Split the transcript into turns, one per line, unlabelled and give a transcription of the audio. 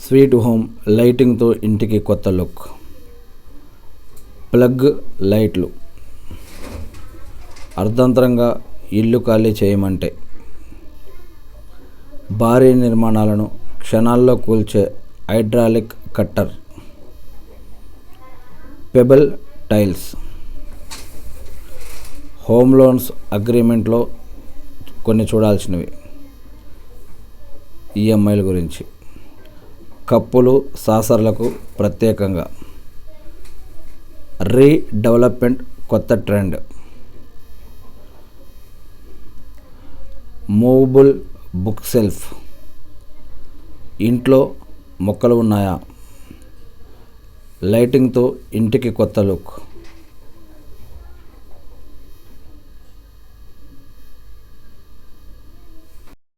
Sweet home లైటింగ్తో ఇంటికి కొత్త look. Plug లైట్లు అర్ధంతరంగా ఇల్లు ఖాళీ చేయమంటే, భారీ నిర్మాణాలను క్షణాల్లో కూల్చే hydraulic cutter. Pebble tiles home loans అగ్రిమెంట్లో కొన్ని చూడాల్సినవి. ఈఎంఐల గురించి. కప్పులు సాసర్లకు ప్రత్యేకంగా రీడెవలప్మెంట్ కొత్త ట్రెండ్. Movable book shelf. ఇంట్లో మొక్కలు ఉన్నాయా? లైటింగ్తో ఇంటికి కొత్త లుక్.